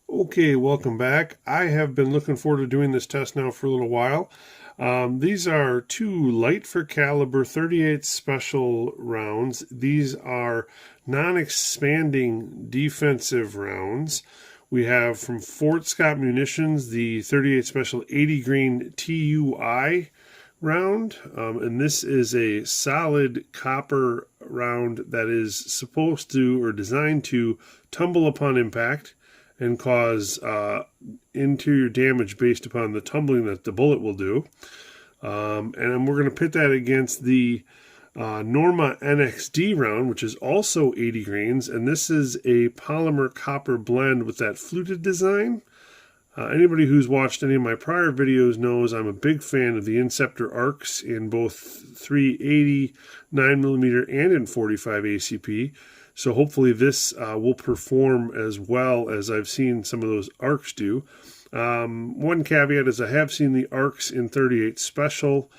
Okay, welcome back. I have been looking forward to doing this test now for a little while. These are two light for caliber 38 special rounds. These are non-expanding defensive rounds. We have from Fort Scott Munitions the 38 special 80 grain TUI round, and this is a solid copper round that is supposed to or designed to tumble upon impact and cause interior damage based upon the tumbling that the bullet will do. And we're going to pit that against the Norma NXD round, which is also 80 grains, and this is a polymer copper blend with that fluted design. Anybody who's watched any of my prior videos knows I'm a big fan of the Inceptor arcs in both 380, 9mm, and in 45 ACP. So hopefully this will perform as well as I've seen some of those arcs do. One caveat is I have seen the arcs in 38 Special,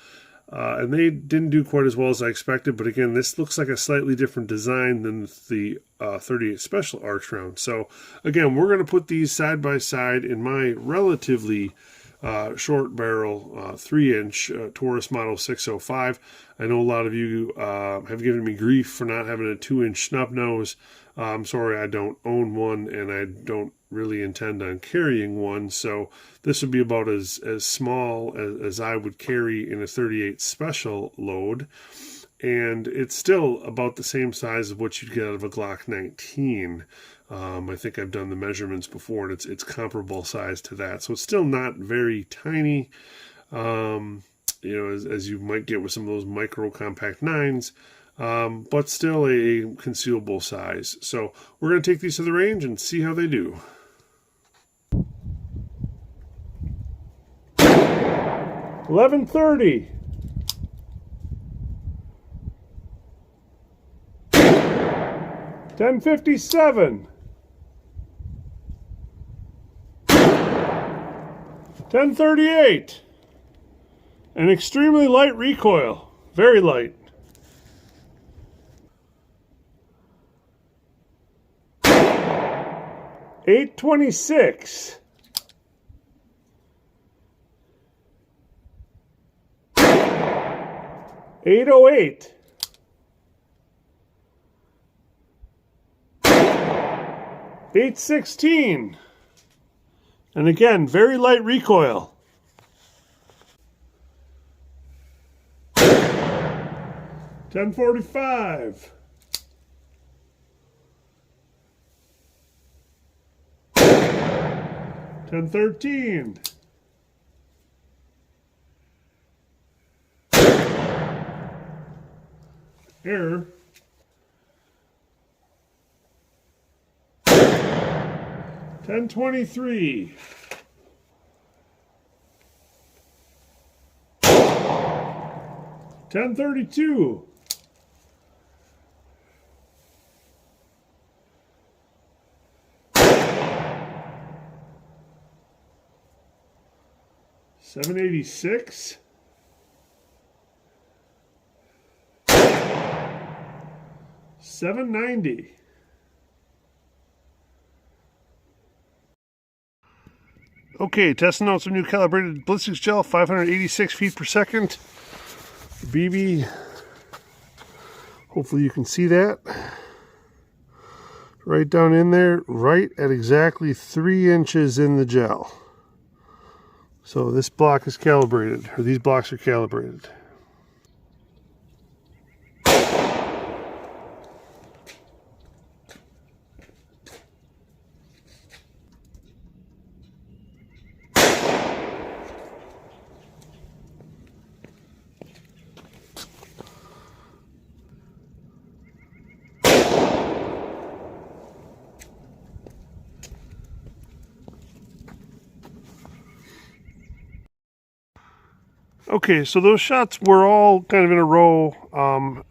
and they didn't do quite as well as I expected. But again, this looks like a slightly different design than the 38 Special arcs round. So again, we're going to put these side by side in my relatively short barrel 3-inch Taurus model 605. I know a lot of you have given me grief for not having a 2-inch snub nose. I'm sorry, I don't own one, and I don't really intend on carrying one. So this would be about as small as I would carry in a 38 special load. And it's still about the same size of what you'd get out of a Glock 19. I think I've done the measurements before, and it's comparable size to that. So it's still not very tiny, as you might get with some of those micro compact 9s, but still a concealable size. So we're going to take these to the range and see how they do. $11.30. 10.57. 10.38. An extremely light recoil. Very light. 8.26. 8.08. 8.16. And again, very light recoil. 10.45. 10.13. Error. 10.23. 10.32. 7.86. 7.90. Okay, testing out some new calibrated ballistics gel, 586 feet per second. BB, hopefully you can see that. Right down in there, right at exactly 3 inches in the gel. So this block is calibrated, or these blocks are calibrated. Okay, so those shots were all kind of in a row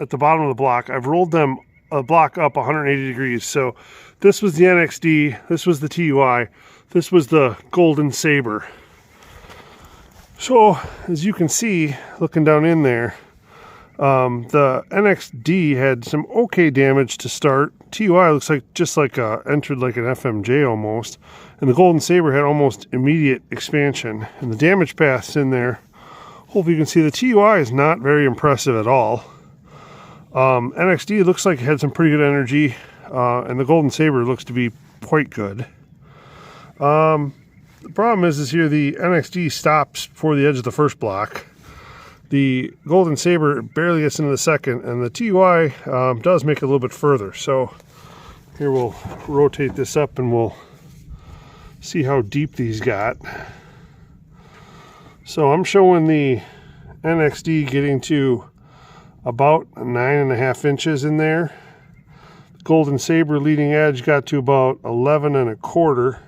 at the bottom of the block. I've rolled them a block up 180 degrees. So this was the NXD, this was the TUI, this was the Golden Saber. So as you can see, looking down in there, the NXD had some okay damage to start. TUI looks like just like entered like an FMJ almost, and the Golden Saber had almost immediate expansion, and the damage path's in there. Hopefully you can see the TUI is not very impressive at all. NXD looks like it had some pretty good energy, and the Golden Saber looks to be quite good. The problem is here the NXD stops before the edge of the first block. The Golden Saber barely gets into the second, and the TUI does make it a little bit further. So here we'll rotate this up and we'll see how deep these got. So I'm showing the NXD getting to about 9.5 inches in there. The Golden Saber leading edge got to about 11.25,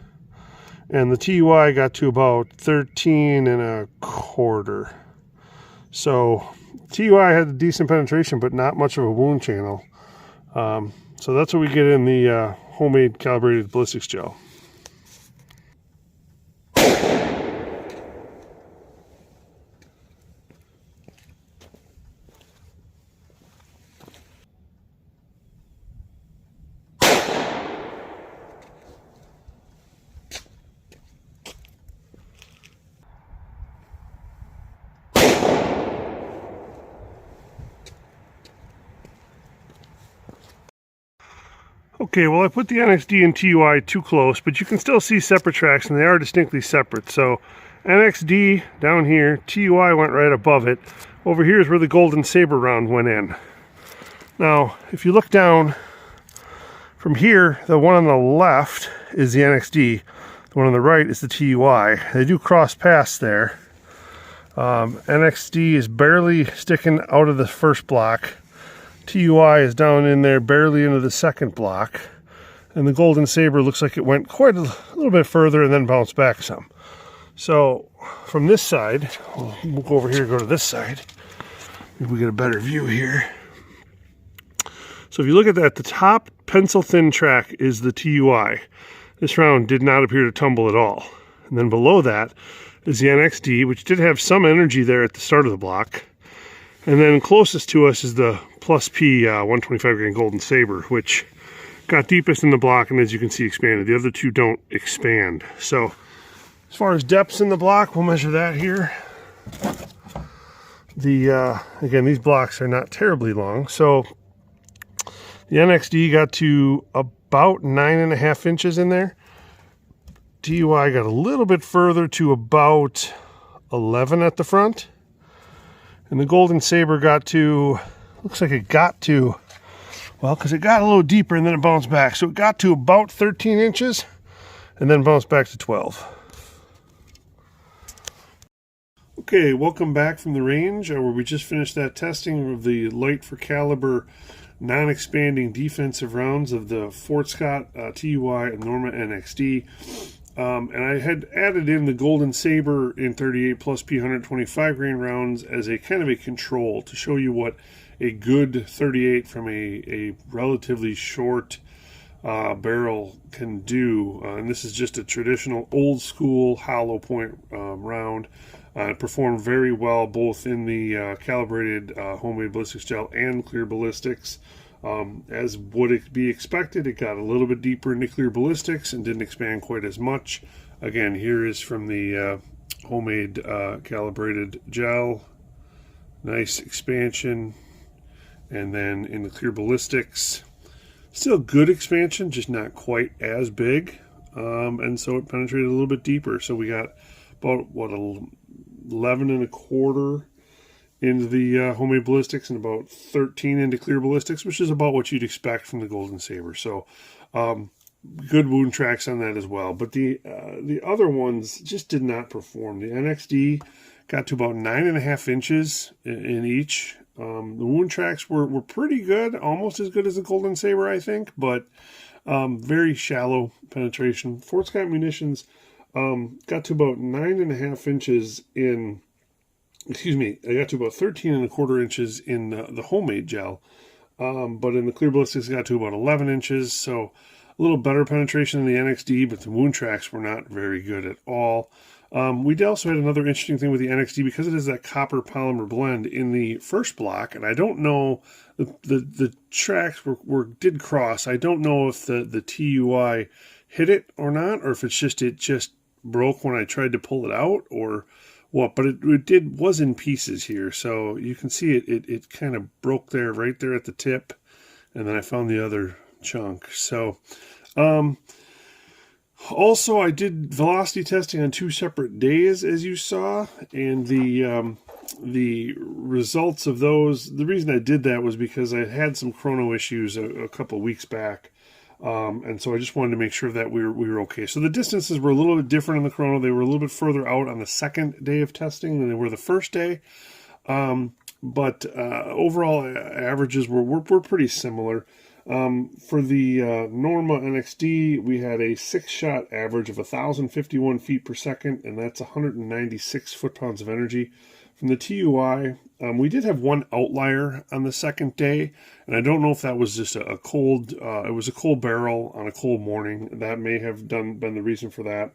and the TUI got to about 13.25. So TUI had a decent penetration, but not much of a wound channel. So that's what we get in the homemade calibrated ballistics gel. Okay, well I put the NXD and TUI too close, but you can still see separate tracks, and they are distinctly separate. So NXD down here, TUI went right above it. Over here is where the Golden Saber round went in. Now, if you look down from here, the one on the left is the NXD. The one on the right is the TUI. They do cross paths there. NXD is barely sticking out of the first block. TUI is down in there, barely into the second block. And the Golden Saber looks like it went quite a little bit further and then bounced back some. So from this side, we'll go over here and go to this side. Maybe we get a better view here. So if you look at that, the top pencil thin track is the TUI. This round did not appear to tumble at all. And then below that is the NXD, which did have some energy there at the start of the block. And then closest to us is the Plus P 125 grain Golden Saber, which got deepest in the block, and as you can see, expanded. The other two don't expand. So as far as depths in the block, we'll measure that here. Again, these blocks are not terribly long. So the NXD got to about 9.5 inches in there. TUI got a little bit further to about 11 at the front. And the Golden Saber got to, looks like it got to, well, because it got a little deeper and then it bounced back. So it got to about 13 inches and then bounced back to 12. Okay, welcome back from the range where we just finished that testing of the light for caliber non-expanding defensive rounds of the Fort Scott TUI and Norma NXD. And I had added in the Golden Saber in 38 plus P 125 grain rounds as a kind of a control to show you what a good 38 from a relatively short barrel can do. And this is just a traditional old school hollow point round. It performed very well both in the calibrated homemade ballistics gel and clear ballistics. As would it be expected, it got a little bit deeper into clear ballistics and didn't expand quite as much. Again, here is from the homemade calibrated gel. Nice expansion. And then in the clear ballistics, still good expansion, just not quite as big. And so it penetrated a little bit deeper. So we got about, what, 11.25 into the homemade ballistics and about 13 into clear ballistics, which is about what you'd expect from the Golden Saber. So good wound tracks on that as well. But the other ones just did not perform. The NXD got to about 9.5 inches in each. The wound tracks were pretty good, almost as good as the Golden Saber, I think, but very shallow penetration. Fort Scott Munitions got to about 9.5 inches in. Excuse me, I got to about 13.25 inches in the homemade gel, but in the clear ballistics I got to about 11 inches, so a little better penetration in the NXD, but the wound tracks were not very good at all. We also had another interesting thing with the NXD because it is that copper polymer blend in the first block, and I don't know, the tracks did cross. I don't know if the TUI hit it or not, or if it just broke when I tried to pull it out, or what. But it was in pieces here, so you can see it kind of broke there, right there at the tip, and then I found the other chunk. So also, I did velocity testing on 2 separate days, as you saw, and the results of those, the reason I did that was because I had some chrono issues a couple of weeks back, and so I just wanted to make sure that we were okay. So the distances were a little bit different in the chrono. They were a little bit further out on the second day of testing than they were the first day, but overall averages were pretty similar. For the Norma NXD, we had a 6-shot average of 1,051 feet per second, and that's 196 foot-pounds of energy. From the TUI, we did have one outlier on the second day, and I don't know if that was just a cold, it was a cold barrel on a cold morning. That may have been the reason for that.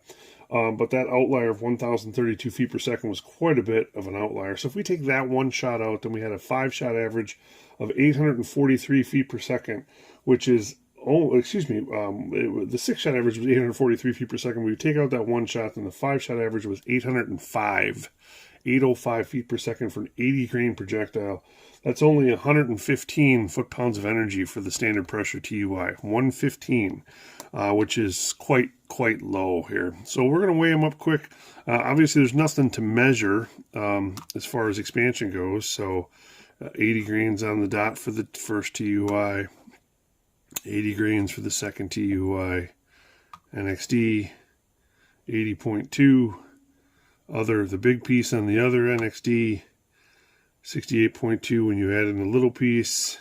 But that outlier of 1,032 feet per second was quite a bit of an outlier. So if we take that one shot out, then we had a 5-shot average of 843 feet per second, which is, the 6-shot average was 843 feet per second. We take out that one shot, then the 5-shot average was 805 feet per second for an 80 grain projectile. That's only 115 foot-pounds of energy for the standard pressure TUI, 115, which is quite low here. So we're going to weigh them up quick. Obviously, there's nothing to measure as far as expansion goes. So 80 grains on the dot for the first TUI, 80 grains for the second TUI, NXD, 80.2. The big piece on the other NXD, 68.2 when you add in the little piece,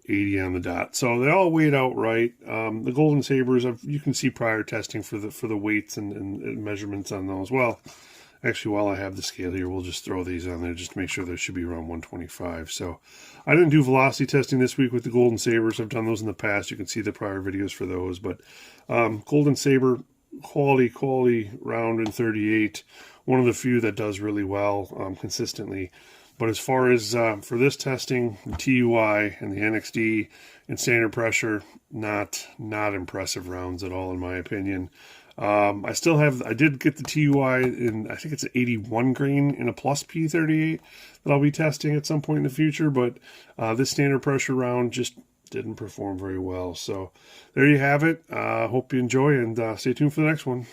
80 on the dot. So they all weighed out right. The Golden Sabers, you can see prior testing for the weights and measurements on those. Well, actually, while I have the scale here, we'll just throw these on there just to make sure there should be around 125. So I didn't do velocity testing this week with the Golden Sabers. I've done those in the past. You can see the prior videos for those. But Golden Saber, quality round in 38. One of the few that does really well consistently. But as far as for this testing, the TUI and the NXD and standard pressure, not impressive rounds at all in my opinion. I did get the TUI in, I think it's an 81 grain in a plus P38 that I'll be testing at some point in the future, but this standard pressure round just didn't perform very well. So there you have it. Hope you enjoy, and stay tuned for the next one.